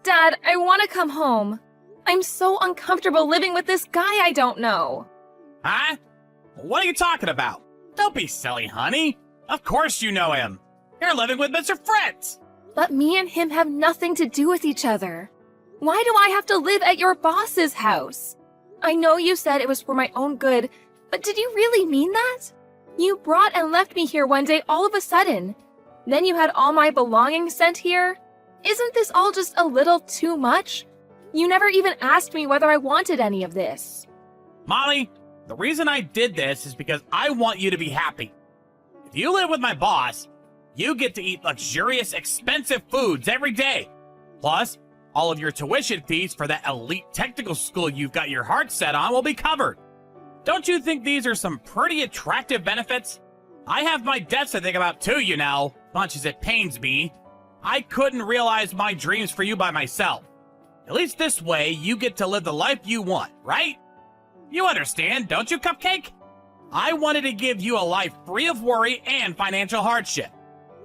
Dad, I want to come home. I'm so uncomfortable living with this guy I don't know. Huh? What are you talking about? Don't be silly, honey. Of course you know him. You're living with Mr. Fritz. But me and him have nothing to do with each other. Why do I have to live at your boss's house? I know you said it was for my own good, but did you really mean that? You brought and left me here one day all of a sudden. Then you had all my belongings sent here? Isn't this all just a little too much? You never even asked me whether I wanted any of this. Molly, the reason I did this is because I want you to be happy. If you live with my boss, you get to eat luxurious, expensive foods every day. Plus, all of your tuition fees for that elite technical school you've got your heart set on will be covered. Don't you think these are some pretty attractive benefits? I have my debts to think about too, you know, much as it pains me. I couldn't realize my dreams for you by myself. At least this way, you get to live the life you want, right? You understand, don't you, Cupcake? I wanted to give you a life free of worry and financial hardship.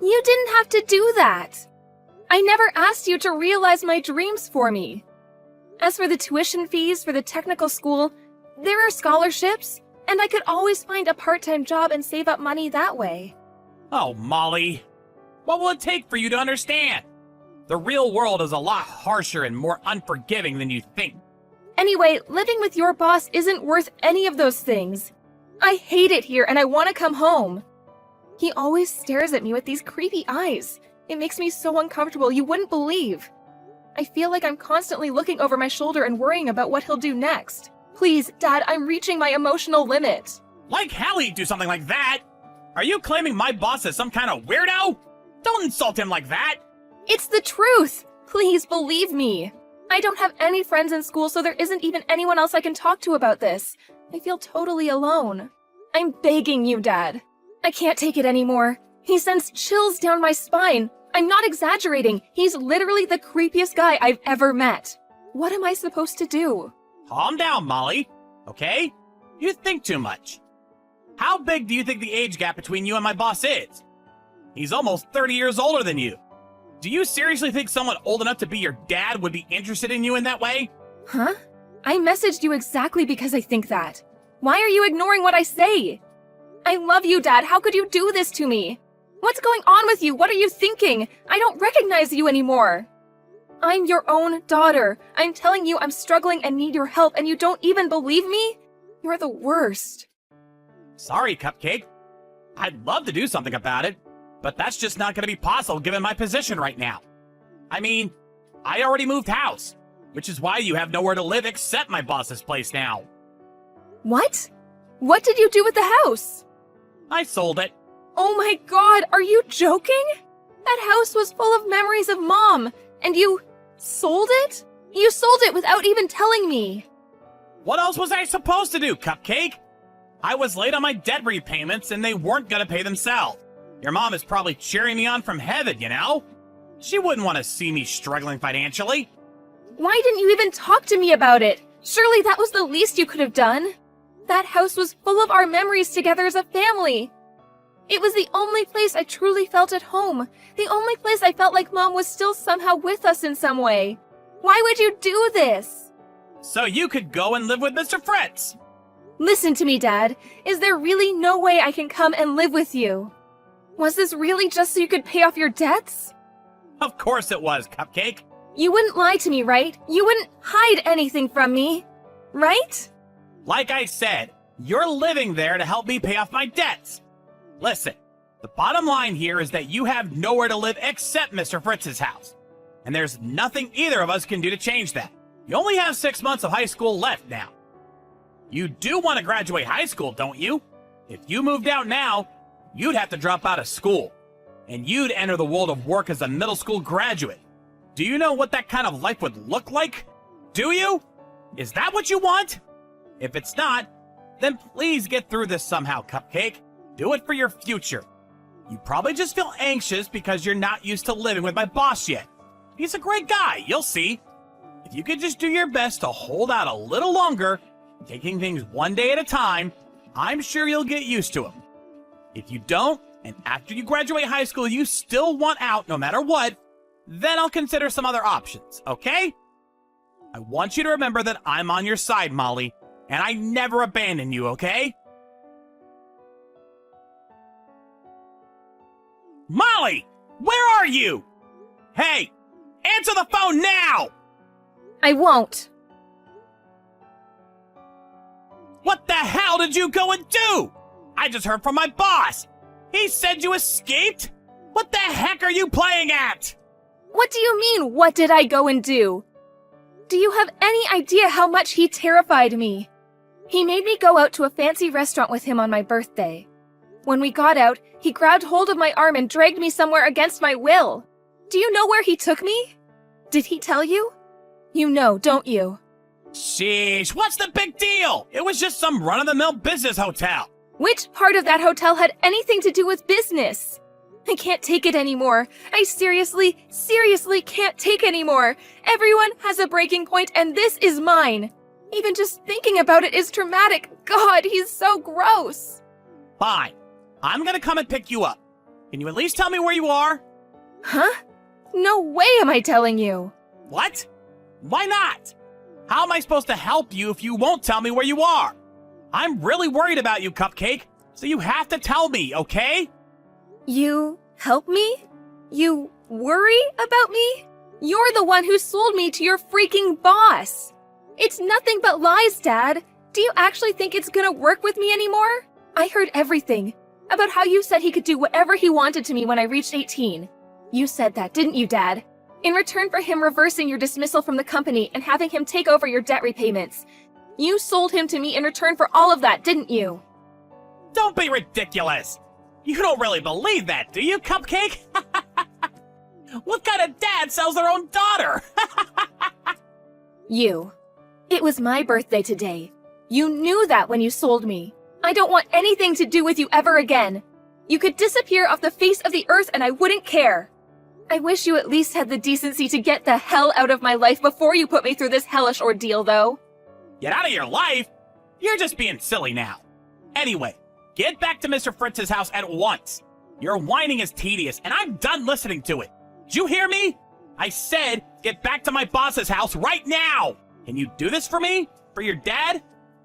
You didn't have to do that. I never asked you to realize my dreams for me. As for the tuition fees for the technical school, there are scholarships, and I could always find a part-time job and save up money that way. Oh, Molly. What will it take for you to understand? The real world is a lot harsher and more unforgiving than you think. Anyway, living with your boss isn't worth any of those things. I hate it here and I want to come home. He always stares at me with these creepy eyes. It makes me so uncomfortable you wouldn't believe. I feel like I'm constantly looking over my shoulder and worrying about what he'll do next. Please, Dad, I'm reaching my emotional limit. Like hell he'd do something like that. Are you claiming my boss is some kind of weirdo? Don't insult him like that. It's the truth. Please believe me. I don't have any friends in school, so there isn't even anyone else I can talk to about this. I feel totally alone. I'm begging you, Dad. I can't take it anymore. He sends chills down my spine. I'm not exaggerating. He's literally the creepiest guy I've ever met. What am I supposed to do? Calm down, Molly. Okay? You think too much. How big do you think the age gap between you and my boss is? He's almost 30 years older than you. Do you seriously think someone old enough to be your dad would be interested in you in that way? Huh? I messaged you exactly because I think that. Why are you ignoring what I say? I love you, Dad. How could you do this to me? What's going on with you? What are you thinking? I don't recognize you anymore. I'm your own daughter. I'm telling you I'm struggling and need your help, and you don't even believe me? You're the worst. Sorry, Cupcake. I'd love to do something about it, but that's just not going to be possible given my position right now. I mean, I already moved house, which is why you have nowhere to live except my boss's place now. What? What did you do with the house? I sold it. Oh my God, are you joking? That house was full of memories of Mom, and you sold it? You sold it without even telling me. What else was I supposed to do, Cupcake? I was late on my debt repayments and they weren't gonna pay themselves. Your mom is probably cheering me on from heaven, you know? She wouldn't want to see me struggling financially. Why didn't you even talk to me about it? Surely that was the least you could have done. That house was full of our memories together as a family. It was the only place I truly felt at home. The only place I felt like Mom was still somehow with us in some way. Why would you do this? So you could go and live with Mr. Fritz. Listen to me, Dad. Is there really no way I can come and live with you? Was this really just so you could pay off your debts? Of course it was, Cupcake. You wouldn't lie to me, right? You wouldn't hide anything from me, right? Like I said, you're living there to help me pay off my debts. Listen, the bottom line here is that you have nowhere to live except Mr. Fritz's house. And there's nothing either of us can do to change that. You only have 6 months of high school left now. You do want to graduate high school, don't you? If you moved out now, you'd have to drop out of school. And you'd enter the world of work as a middle school graduate. Do you know what that kind of life would look like? Do you? Is that what you want? If it's not, then please get through this somehow, Cupcake. Do it for your future. You probably just feel anxious because you're not used to living with my boss yet. He's a great guy, you'll see. If you could just do your best to hold out a little longer, taking things one day at a time, I'm sure you'll get used to him. If you don't, and after you graduate high school you still want out no matter what, then I'll consider some other options, okay? I want you to remember that I'm on your side, Molly, and I never abandon you, okay? Molly! Where are you? Hey! Answer the phone now! I won't. What the hell did you go and do? I just heard from my boss. He said you escaped? What the heck are you playing at? What do you mean, what did I go and do? Do you have any idea how much he terrified me? He made me go out to a fancy restaurant with him on my birthday. When we got out, he grabbed hold of my arm and dragged me somewhere against my will. Do you know where he took me? Did he tell you? You know, don't you? Sheesh, what's the big deal? It was just some run-of-the-mill business hotel. Which part of that hotel had anything to do with business? I can't take it anymore. I seriously can't take anymore. Everyone has a breaking point, and this is mine. Even just thinking about it is traumatic. God, he's so gross. Fine. I'm gonna come and pick you up. Can you at least tell me where you are? Huh? No way am I telling you. What? Why not? How am I supposed to help you if you won't tell me where you are? I'm really worried about you, Cupcake, so you have to tell me, okay? You help me? You worry about me? You're the one who sold me to your freaking boss. It's nothing but lies, Dad. Do you actually think it's gonna work with me anymore? I heard everything about how you said he could do whatever he wanted to me when I reached 18. You said that, didn't you, Dad? In return for him reversing your dismissal from the company and having him take over your debt repayments. You sold him to me in return for all of that, didn't you? Don't be ridiculous. You don't really believe that, do you, Cupcake? What kind of dad sells their own daughter? You. It was my birthday today. You knew that when you sold me. I don't want anything to do with you ever again. You could disappear off the face of the earth and I wouldn't care. I wish you at least had the decency to get the hell out of my life before you put me through this hellish ordeal, though. Get out of your life? You're just being silly now. Anyway, get back to Mr. Fritz's house at once. Your whining is tedious, and I'm done listening to it. Did you hear me? I said get back to my boss's house right now. Can you do this for me? For your dad?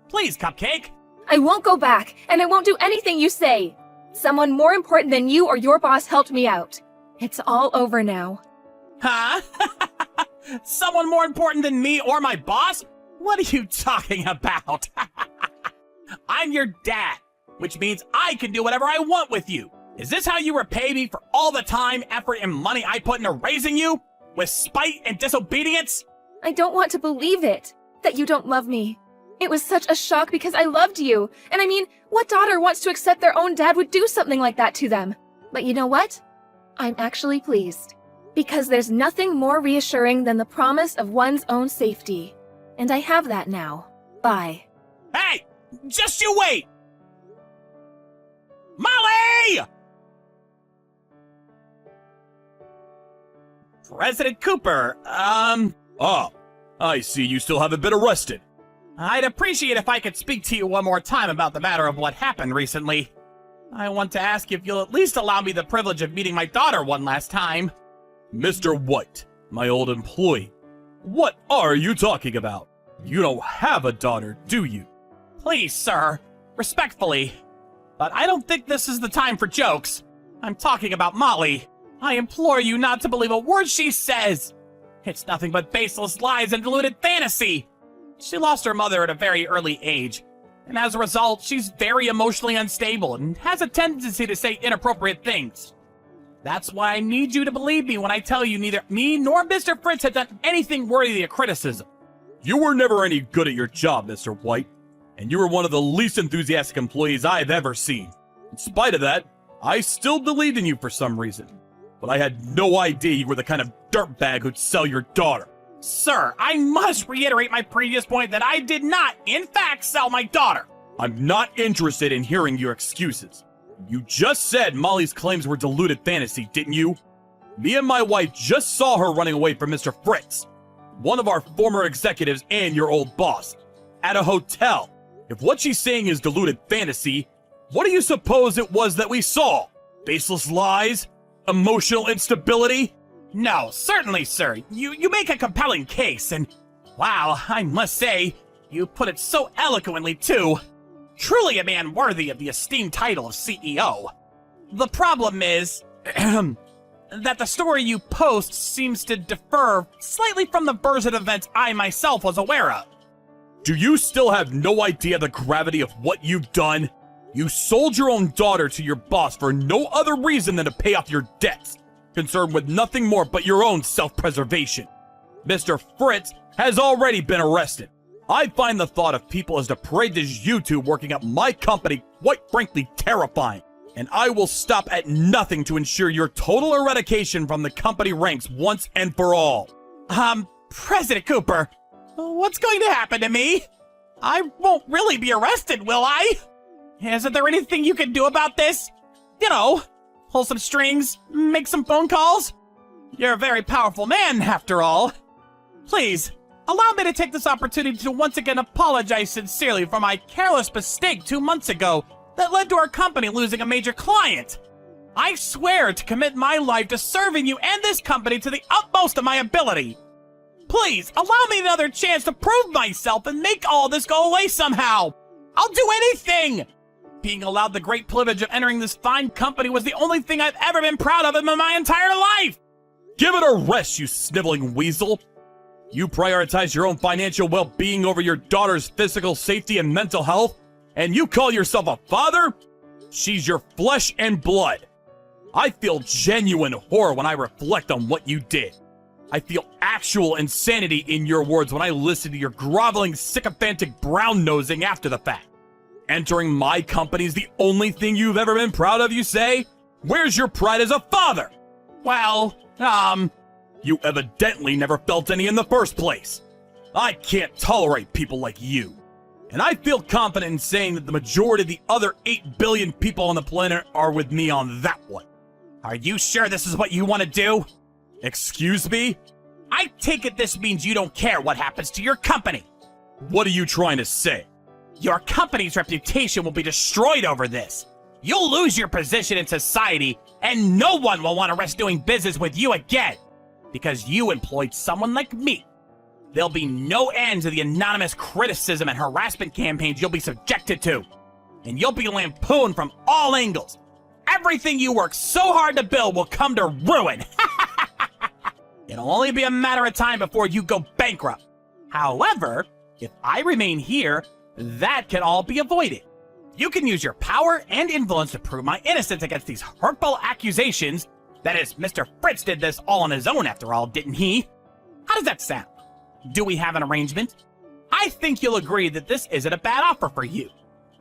Please, Cupcake. I won't go back, and I won't do anything you say. Someone more important than you or your boss helped me out. It's all over now. Huh? Someone more important than me or my boss? What are you talking about? I'm your dad, which means I can do whatever I want with you. Is this how you repay me for all the time, effort, and money I put into raising you? With spite and disobedience? I don't want to believe it, that you don't love me. It was such a shock because I loved you. And I mean, what daughter wants to accept their own dad would do something like that to them? But you know what? I'm actually pleased. Because there's nothing more reassuring than the promise of one's own safety. And I have that now. Bye. Hey! Just you wait! Molly! President Cooper, Oh, I see you still haven't been arrested. I'd appreciate if I could speak to you one more time about the matter of what happened recently. I want to ask if you'll at least allow me the privilege of meeting my daughter one last time. Mr. White, my old employee, what are you talking about? You don't have a daughter, do you? Please, sir, respectfully, but I don't think this is the time for jokes. I'm talking about Molly. I implore you not to believe a word she says. It's nothing but baseless lies and deluded fantasy. She lost her mother at a very early age, and as a result, she's very emotionally unstable and has a tendency to say inappropriate things. That's why I need you to believe me when I tell you neither me nor Mr. Fritz had done anything worthy of criticism. You were never any good at your job, Mr. White, and you were one of the least enthusiastic employees I've ever seen. In spite of that, I still believed in you for some reason, but I had no idea you were the kind of dirtbag who'd sell your daughter. Sir, I must reiterate my previous point that I did not, in fact, sell my daughter. I'm not interested in hearing your excuses. You just said Molly's claims were deluded fantasy, didn't you? Me and my wife just saw her running away from Mr. Fritz, one of our former executives and your old boss, at a hotel. If what she's saying is deluded fantasy, what do you suppose it was that we saw? Baseless lies? Emotional instability? No, certainly, sir. You make a compelling case, and wow, I must say, you put it so eloquently, too. Truly a man worthy of the esteemed title of CEO. The problem is that the story you post seems to differ slightly from the version of events I myself was aware of. Do you still have no idea the gravity of what you've done? You sold your own daughter to your boss for no other reason than to pay off your debts, concerned with nothing more but your own self-preservation. Mr. Fritz has already been arrested. I find the thought of people as depraved as you two working at my company quite frankly terrifying, and I will stop at nothing to ensure your total eradication from the company ranks once and for all. President Cooper, what's going to happen to me? I won't really be arrested, will I? Isn't there anything you can do about this? You know, pull some strings, make some phone calls? You're a very powerful man, after all. Please, allow me to take this opportunity to once again apologize sincerely for my careless mistake 2 months ago that led to our company losing a major client. I swear to commit my life to serving you and this company to the utmost of my ability. Please, allow me another chance to prove myself and make all this go away somehow. I'll do anything! Being allowed the great privilege of entering this fine company was the only thing I've ever been proud of in my entire life! Give it a rest, you sniveling weasel! You prioritize your own financial well-being over your daughter's physical safety and mental health, and you call yourself a father? She's your flesh and blood. I feel genuine horror when I reflect on what you did. I feel actual insanity in your words when I listen to your groveling, sycophantic brown-nosing after the fact. Entering my company is the only thing you've ever been proud of, you say? Where's your pride as a father? Well, You evidently never felt any in the first place. I can't tolerate people like you. And I feel confident in saying that the majority of the other 8 billion people on the planet are with me on that one. Are you sure this is what you want to do? Excuse me? I take it this means you don't care what happens to your company. What are you trying to say? Your company's reputation will be destroyed over this. You'll lose your position in society, and no one will want to risk doing business with you again, because you employed someone like me. There'll be no end to the anonymous criticism and harassment campaigns you'll be subjected to, and you'll be lampooned from all angles. Everything you worked so hard to build will come to ruin. It'll only be a matter of time before you go bankrupt. However, if I remain here, that can all be avoided. You can use your power and influence to prove my innocence against these hurtful accusations. That is, Mr. Fritz did this all on his own after all, didn't he? How does that sound? Do we have an arrangement? I think you'll agree that this isn't a bad offer for you.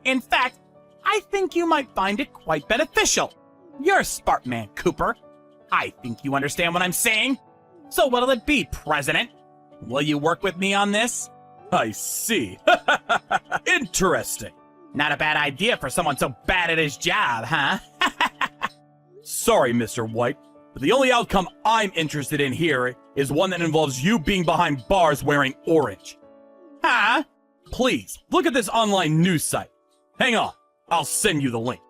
In fact, I think you might find it quite beneficial. You're a smart man, Cooper. I think you understand what I'm saying. So what'll it be, President? Will you work with me on this? I see. Interesting. Not a bad idea for someone so bad at his job, huh? Sorry, Mr. White, but the only outcome I'm interested in here is one that involves you being behind bars wearing orange. Huh? Please, look at this online news site. Hang on, I'll send you the link.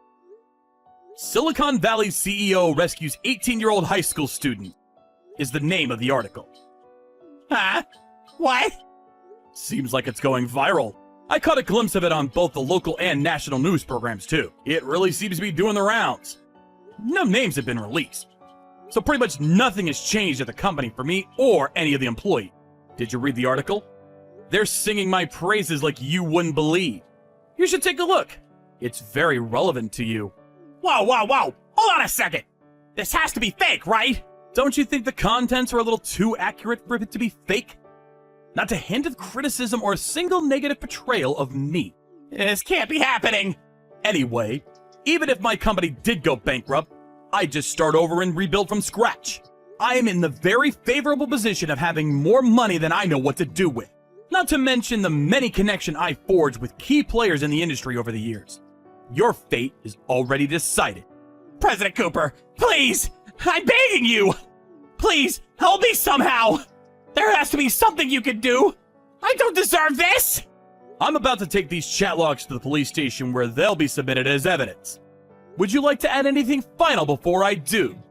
Silicon Valley CEO rescues 18-year-old high school student is the name of the article. Huh? What? Seems like it's going viral. I caught a glimpse of it on both the local and national news programs too. It really seems to be doing the rounds. No names have been released, so pretty much nothing has changed at the company for me or any of the employees. Did you read the article? They're singing my praises like you wouldn't believe. You should take a look. It's very relevant to you. Whoa, whoa, whoa! Hold on a second! This has to be fake, right? Don't you think the contents are a little too accurate for it to be fake? Not to hint at criticism or a single negative portrayal of me. This can't be happening! Anyway, even if my company did go bankrupt, I'd just start over and rebuild from scratch. I am in the very favorable position of having more money than I know what to do with. Not to mention the many connections I forged with key players in the industry over the years. Your fate is already decided. President Cooper, please! I'm begging you! Please, help me somehow! There has to be something you can do! I don't deserve this! I'm about to take these chat logs to the police station where they'll be submitted as evidence. Would you like to add anything final before I do?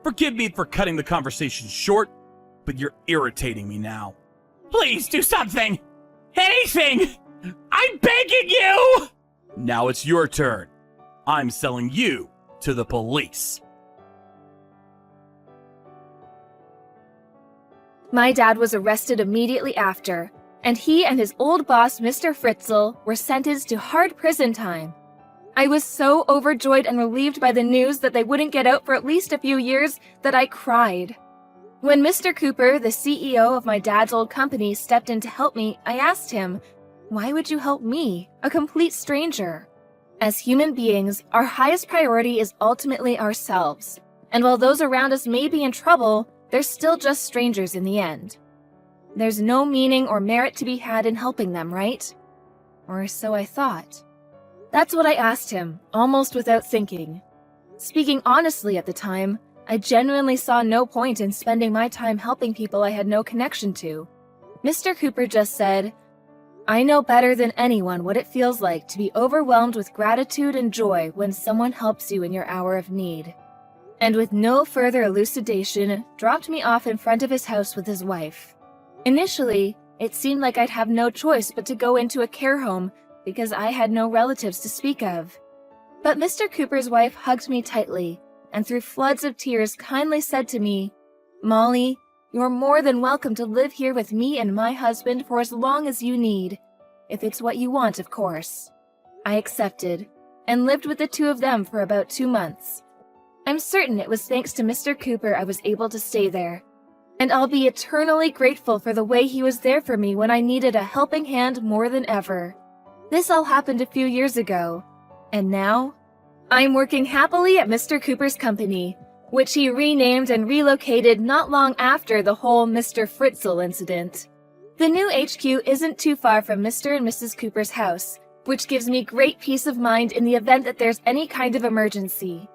Forgive me for cutting the conversation short, but you're irritating me now. Please do something! Anything! I'm begging you! Now it's your turn. I'm selling you to the police. My dad was arrested immediately after, and he and his old boss, Mr. Fritzl, were sentenced to hard prison time. I was so overjoyed and relieved by the news that they wouldn't get out for at least a few years that I cried. When Mr. Cooper, the CEO of my dad's old company, stepped in to help me, I asked him, "Why would you help me, a complete stranger?" As human beings, our highest priority is ultimately ourselves, and while those around us may be in trouble, they're still just strangers in the end. There's no meaning or merit to be had in helping them, right? Or so I thought. That's what I asked him, almost without thinking. Speaking honestly at the time, I genuinely saw no point in spending my time helping people I had no connection to. Mr. Cooper just said, "I know better than anyone what it feels like to be overwhelmed with gratitude and joy when someone helps you in your hour of need." And with no further elucidation, dropped me off in front of his house with his wife. Initially, it seemed like I'd have no choice but to go into a care home because I had no relatives to speak of. But Mr. Cooper's wife hugged me tightly, and through floods of tears kindly said to me, "Molly, you're more than welcome to live here with me and my husband for as long as you need, if it's what you want, of course." I accepted, and lived with the two of them for about 2 months. I'm certain it was thanks to Mr. Cooper I was able to stay there, and I'll be eternally grateful for the way he was there for me when I needed a helping hand more than ever. This all happened a few years ago, and now I'm working happily at Mr. Cooper's company, which he renamed and relocated not long after the whole Mr. Fritzl incident. The new HQ isn't too far from Mr. and Mrs. Cooper's house, which gives me great peace of mind in the event that there's any kind of emergency.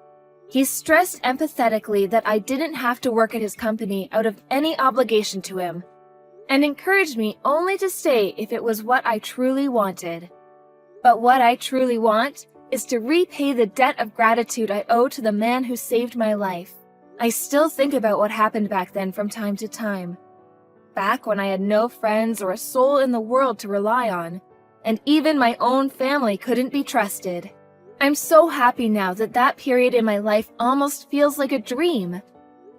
He stressed empathetically that I didn't have to work at his company out of any obligation to him, and encouraged me only to stay if it was what I truly wanted. But what I truly want is to repay the debt of gratitude I owe to the man who saved my life. I still think about what happened back then from time to time. Back when I had no friends or a soul in the world to rely on, and even my own family couldn't be trusted. I'm so happy now that that period in my life almost feels like a dream.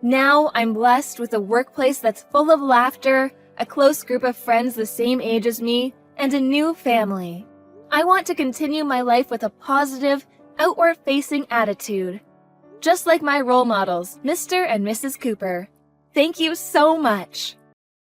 Now I'm blessed with a workplace that's full of laughter, a close group of friends the same age as me, and a new family. I want to continue my life with a positive, outward-facing attitude. Just like my role models, Mr. and Mrs. Cooper. Thank you so much.